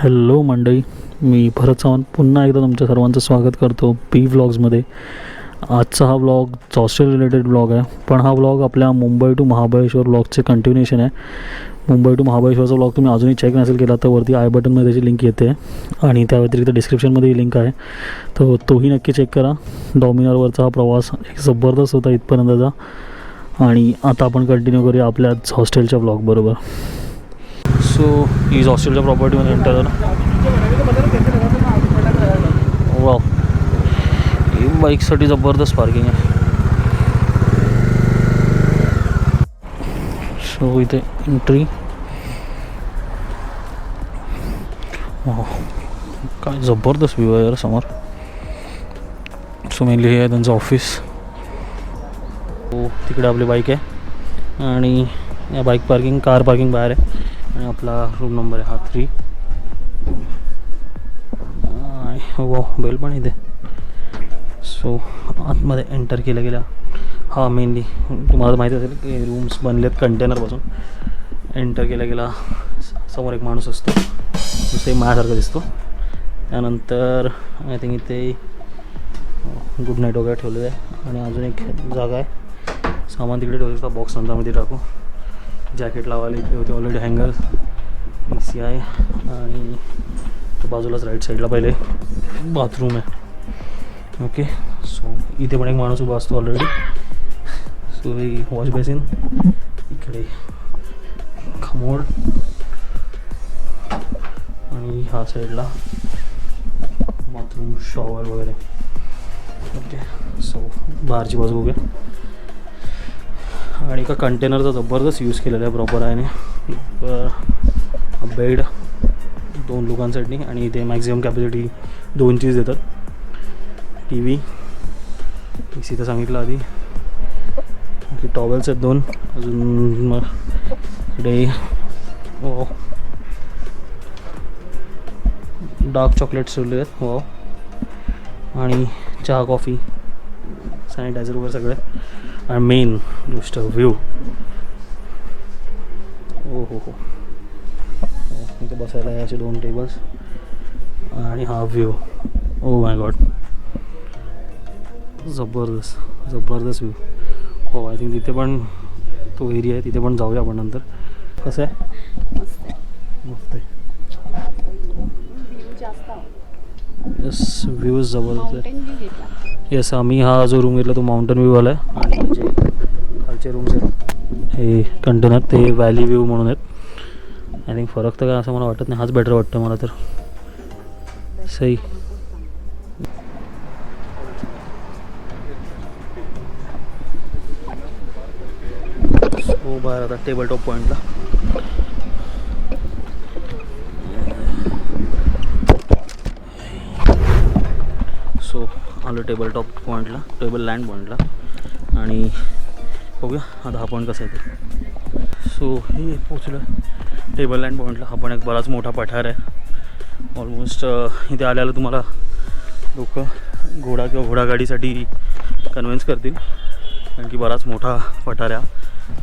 Hello मंडळी, मी भरत चव्हाण पुन्हा एकदा तुमच्या सर्वांचं स्वागत करतो पी व्लॉग्समध्ये. आजचा हा व्लॉग झॉस्टेल रिलेटेड व्लॉग आहे, पण हा व्लॉग आपल्या मुंबई टू महाबळेश्वर व्लॉगचे कंटिन्युएशन आहे. मुंबई टू महाबळेश्वरचा व्लॉग तुम्ही अजूनही चेक नसेल केला तर वरती आय बटनमध्ये त्याची लिंक येते आणि त्या व्यतिरिक्त डिस्क्रिप्शनमध्ये लिंक आहे, तर तोही नक्की चेक करा. डॉमिनरवरचा हा प्रवास एक जबरदस्त होता इथपर्यंतचा. आणि आता आपण कंटिन्यू करूया आपल्या हॉस्टेलच्या व्लॉग बरोबर. सो ही हॉस्टेलच्या प्रॉपर्टीमध्ये एंटर झालं. वा, ही बाईकसाठी जबरदस्त पार्किंग आहे. सो इथे एंट्री. काय जबरदस्त व्ह्यू आहे यार समोर. सो मेनली हे आहे त्यांचं ऑफिस. हो, तिकडे आपली बाईक आहे आणि या बाईक पार्किंग कार पार्किंग बाहेर आहे. आणि आपला रूम नंबर आहे हा 3. हो, बेल पण इथे. सो आतमध्ये एंटर केल्या गेल्या. हा मेनली तुम्हाला माहिती असेल की रूम्स बनलेत कंटेनरपासून. एंटर केल्या गेला समोर एक माणूस असतो, सेम माझ्यासारखा दिसतो. त्यानंतर आय थिंक इथे गुड नाईट वगैरे ठेवलेलं आहे. आणि अजून एक जागा आहे, सामान तिकडे ठेवलं असतं. बॉक्स नंतर मध्ये टाकू. जॅकेट लावायला इकडे होते ऑलरेडी हँगर. AC आहे आणि बाजूलाच राईट साईडला पहिले बाथरूम आहे. ओके, सो इथे पण एक माणूस उभा असतो ऑलरेडी. सो ही वॉश बेसिन, इकडे खमोड आणि ह्या साईडला बाथरूम शॉवर वगैरे. ओके, सो बाहेरची बाजू बघूया. आणि एका कंटेनरचा जबरदस्त यूज केलेला आहे प्रॉपर आहे. बेड 2 लोकांसाठी आणि इथे मॅक्झिमम कॅपॅसिटी 2 चीज देतात. TV, AC तर सांगितलं आधी. की टॉवेल्स आहेत 2. अजून मग इकडे डार्क चॉकलेट्स ठेवले आहेत. हो, आणि चहा कॉफी सॅनिटायझर वगैरे सगळे. आणि मेन गोष्ट व्ह्यू. हो हो हो, इथे बसायला आहे असे 2 टेबल्स आणि हा व्ह्यू. ओ माय गॉड, जबरदस्त जबरदस्त व्ह्यू. हो, आय थिंक तिथे पण तो एरिया आहे, तिथे पण जाऊया आपण नंतर. कसं आहे? मस्त आहे. यस, व्ह्यूज जबरदस्त आहे. येस, आम्ही हा जो रूम घेतला तो माउंटन व्ह्यूवाला आहे. आणि जे खालचे रूम्स आहेत हे कंटेनर ते व्हॅली व्ह्यू म्हणून आहेत. आय थिंक फरक तर काय असं मला वाटत नाही, हाच बेटर वाटतं मला तर. सही. सो बाहेर आता टेबल टॉप पॉईंटला. सो आलो टेबल टॉप पॉईंटला, टेबल लँड पॉईंटला. आणि बघूया आता हा पॉईंट कसा आहे ते. सो हे पोचलं टेबल लँड पॉईंटला. हा पण एक बराच मोठा पठार आहे. ऑलमोस्ट इथे आल्याला तुम्हाला लोक घोडा किंवा घोडागाडीसाठी कन्व्हिन्स करतील, कारण की बराच मोठा पठार आहे.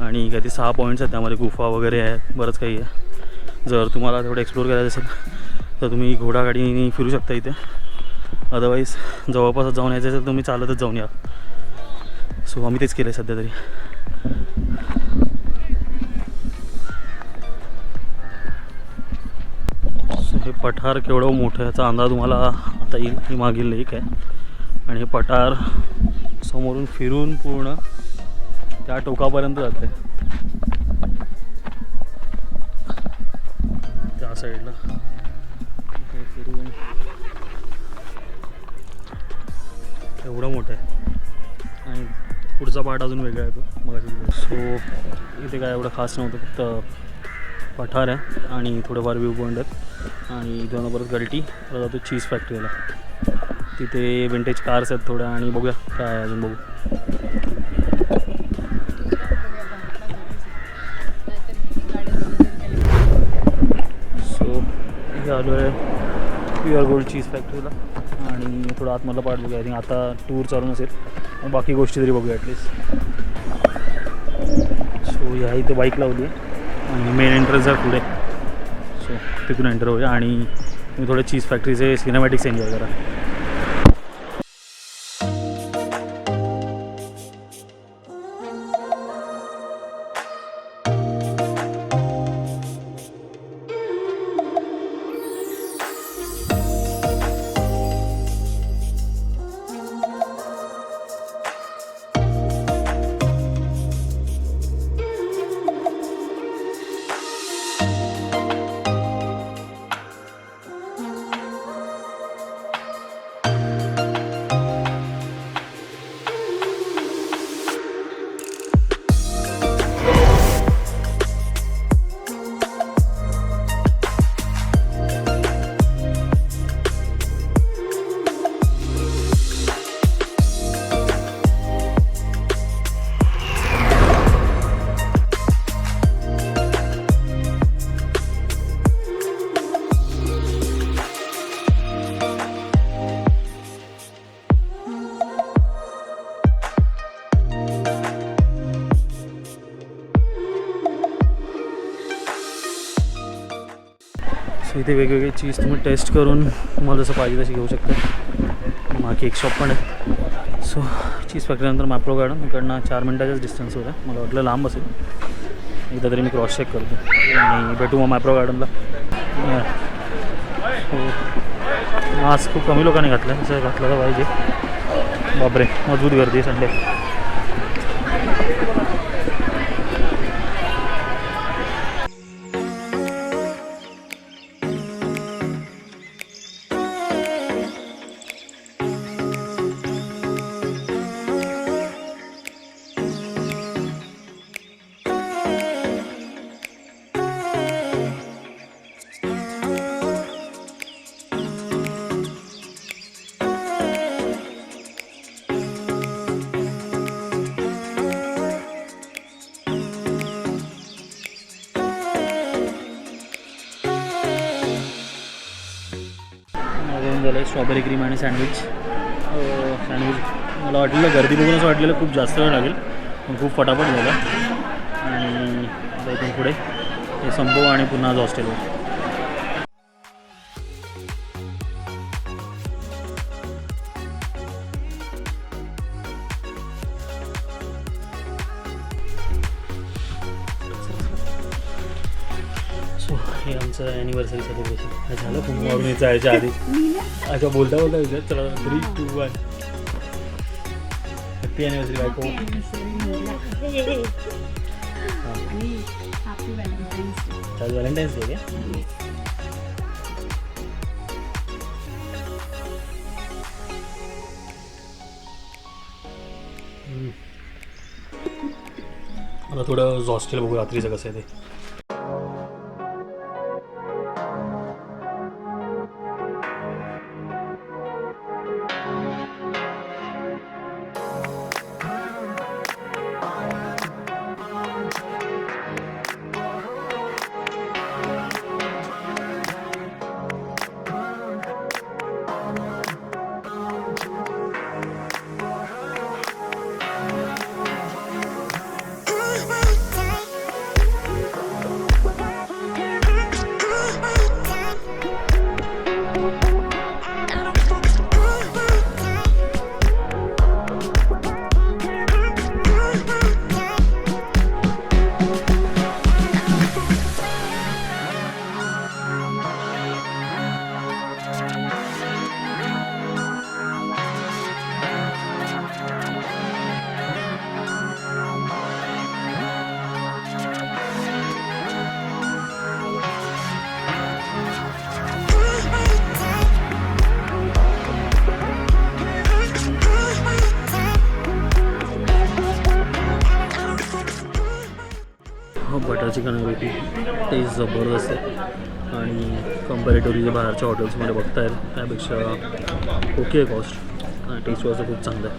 आणि काही 6 पॉईंट्स आहेत, त्यामध्ये गुफा वगैरे आहे, बरंच काही आहे. जर तुम्हाला तेवढं एक्सप्लोर करायचं असेल तर तुम्ही घोडागाडीने फिरू शकता इथे. अदरवाईज जवळपासच जाऊन यायचं असेल तर तुम्ही चालतच जाऊन या. सो आम्ही तेच केलं आहे सध्या तरी. सो हे पठार केवढं मोठं याचा अंदाज तुम्हाला आता येईल. ही मागील लेक आहे आणि हे पठार समोरून फिरून पूर्ण त्या टोकापर्यंत जाते, त्या साईडला हे फिरून. एवढं मोठं आहे आणि पुढचा पार्ट अजून वेगळा आहे तो मगाशी. सो इथे काय एवढं खास नव्हतं, फक्त पठार आहे आणि थोडेफार व्ह्यू पॉईंट आहेत. आणि इथून परत गलटी परत जातो चीज फॅक्टरीला. तिथे विंटेज कार्स आहेत थोड्या. आणि बघूया काय आहे अजून, बघू. सो हे आलो आहे प्युअर गोल्ड चीज फॅक्टरीला. आणि थोडं आतमधला पार्ट बघूया. आय थिंक आता टूर चालू नसेल, बाकी गोष्टी तरी बघूया ॲटलिस्ट. सो ह्या इथे बाईक लावली आहे आणि मेन एंट्रन्स आहे पुढे. सो तिथून एंटर होऊया आणि तुम्ही थोडे चीज फॅक्टरीचे सिनेमॅटिक्स एन्जॉय करा. इथे वेगवेगळे चीज तुम्ही टेस्ट करून तुम्हाला जसं पाहिजे तशी घेऊ शकता. मागे एक शॉप पण आहे. सो चीज फॅक्टरीनंतर मॅप्रो गार्डन इकडनं 4 मिनिटाच्याच डिस्टन्सवर आहे. मला वाटलं लांब असेल, एकदा तरी मी क्रॉस चेक करतो आणि भेटू मग मॅप्रो गार्डनला. मास्क खूप कमी लोकांनी घातला आहे, असं घातलं तर पाहिजे. बापरे, मजबूत गर्दी संडे. झालं स्ट्रॉबेरी क्रीम आणि सँडविच. मला वाटलेलं गर्दी बघून असं वाटलेलं खूप जास्त वेळ लागेल, पण खूप फटाफट झाला. आणि आता इथून पुढे हे संपवू आणि पुन्हा हॉस्टेलवर. हे आमचं ॲनिव्हर्सरी सेलिब्रेशन झालं. कुंभवारून जायच्या आधी अच्छा बोलता विचार चला 3, 2, 1 हॅपी ॲनिव्हर्सरी बायको. आज व्हॅलेंटाईन्स डे का? मला थोडं झॉस्टेल बघू रात्रीचं कसं आहे ते. बटर चिकन रोटी टेस्ट जबरदस्त आहे आणि कंपॅरेटिव्हली जे बाहेरच्या हॉटेल्समध्ये बघता येईल त्यापेक्षा ओके आहे कॉस्ट आणि टेस्ट वाईज खूप चांगलं आहे.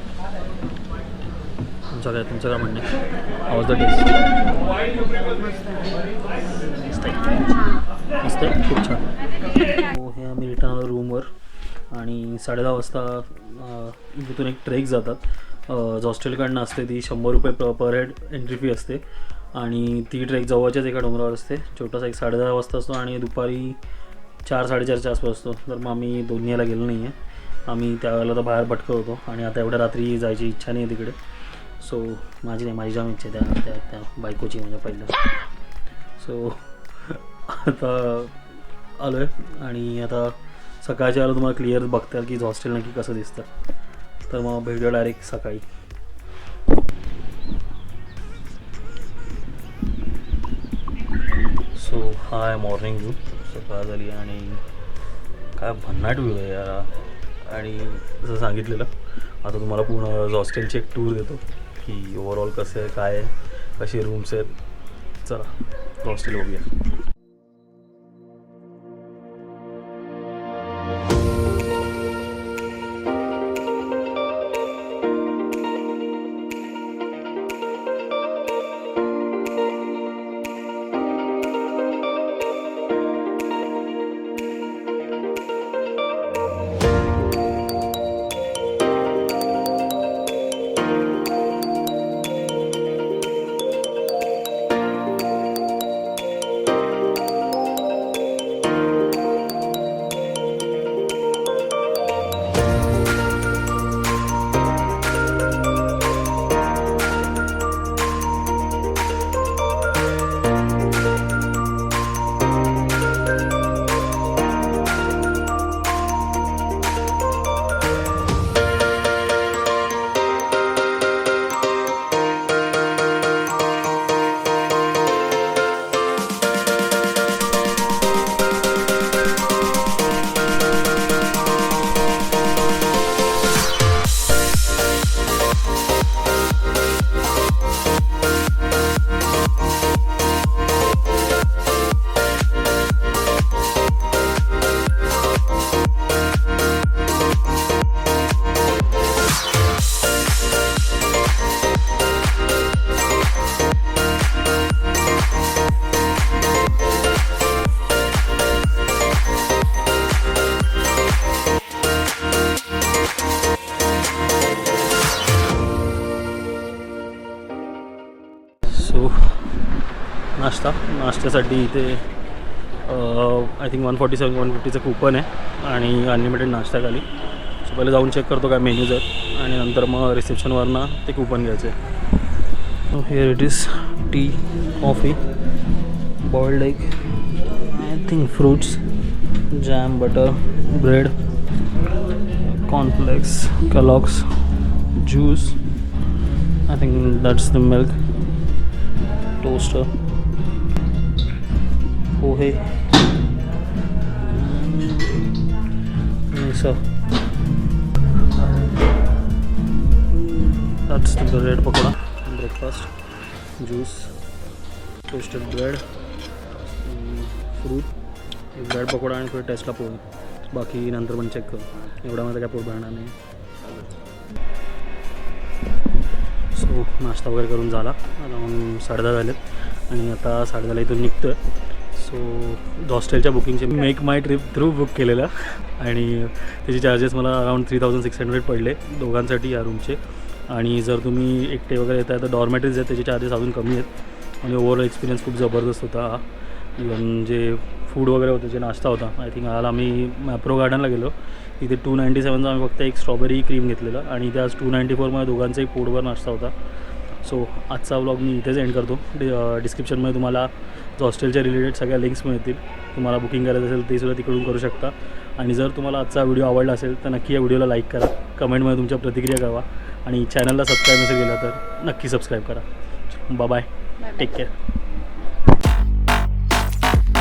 तुमचं काय म्हणणं आहे? How was the taste? मस्त आहे खूप छान. हे आम्ही रिटर्न आलो रूमवर आणि 10:30 वाजता इथून एक ट्रेक जातात. हॉस्टेलकडनं असते ती 100 रुपये पर हेड एंट्री फी असते आणि ती ट्रेक जवळच्याच एका डोंगरावर असते. छोटासा एक 10:30 वाजता असतो आणि दुपारी 4 साडेचारच्या आसपास असतो. तर मग आम्ही दोन्ही याला गेलो नाही आहे. आम्ही त्यावेळेला तर बाहेर भटकत होतो आणि आता एवढ्या रात्री जायची इच्छा नाही आहे तिकडे. सो माझी जाम इच्छा आहे त्या बायकोची म्हणजे पहिल्या. सो आता आलो आहे आणि आता सकाळच्या वेळेला तुम्हाला क्लिअर बघता की हॉस्टेल नक्की कसं दिसतं. तर मग भेटूया डायरेक्ट सकाळी. सो हा आहे मॉर्निंग व्यू. सकाळ झाली आणि काय भन्नाट व्यू आहे यार. आणि जसं सांगितलेलं आता तुम्हाला पूर्ण हॉस्टेलची एक टूर देतो की ओव्हरऑल कसं आहे, काय आहे, कसे रूम्स आहेत. चला हॉस्टेल बघूया. सो नाश्त्यासाठी इथे आय थिंक 147-150चं कूपन आहे आणि अनलिमिटेड नाश्ता खाली. सो पहिले जाऊन चेक करतो काय मेन्यूज आहेत आणि नंतर मग रिसेप्शनवरनं ते कूपन घ्यायचं आहे. Here it is tea, coffee, boiled egg, I think fruits, jam, butter, bread, cornflakes, Kellogg's, juice, I think that's the milk, toaster, pohe, misal, that's the bread pakoda, breakfast, juice, toasted bread, fruit, bread pakoda आणि थोडं टेस्टला पोहे. बाकी नंतर पण check करू, एवढा माझा काय पोट भरणार नाही. सो नाश्ता वगैरे करून झाला. आता मग 10:30 झालेत आणि आता 10:30 इथून निघतो आहे. सो हॉस्टेलच्या बुकिंगचे make My Trip through book केलेलं आणि त्याचे चार्जेस मला अराऊंड 3600 पडले दोघांसाठी या रूमचे. आणि जर तुम्ही एकटे वगैरे येत आहे तर डॉर्मेटरीज आहेत त्याचे चार्जेस अजून कमी आहेत आणि ओव्हरऑल एक्सपिरियन्स खूप जबरदस्त होता हा. इवन जे फूड वगैरे होतं, जे नाश्ता होता, आय थिंक आज आम्ही मॅप्रो गार्डनला गेलो. तिथे 297चा आम्ही फक्त एक स्ट्रॉबेरी क्रीम घेतलेलं आणि त्या 294मध्ये दोघांचा एक पोटभर नाश्ता होता. सो आजचा व्लॉग मी इथेच एंड करतो. डिस्क्रिप्शनमध्ये तुम्हाला हॉस्टेलच्या रिलेटेड सगळ्या लिंक्स मिळतील. तुम्हाला बुकिंग करायचं असेल ते सुद्धा तिकडून करू शकता. आणि जर तुम्हाला आजचा व्हिडिओ आवडला असेल तर नक्की या व्हिडिओला लाईक करा, कमेंटमध्ये तुमच्या प्रतिक्रिया कळवा आणि चॅनलला सबस्क्राईब नसेल केला तर नक्की सबस्क्राईब करा. Bye, take care.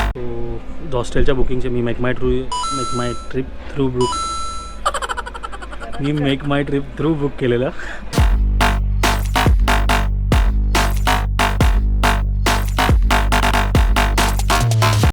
सो हॉस्टेलच्या बुकिंगचे मी Make My Trip through book केलेलं.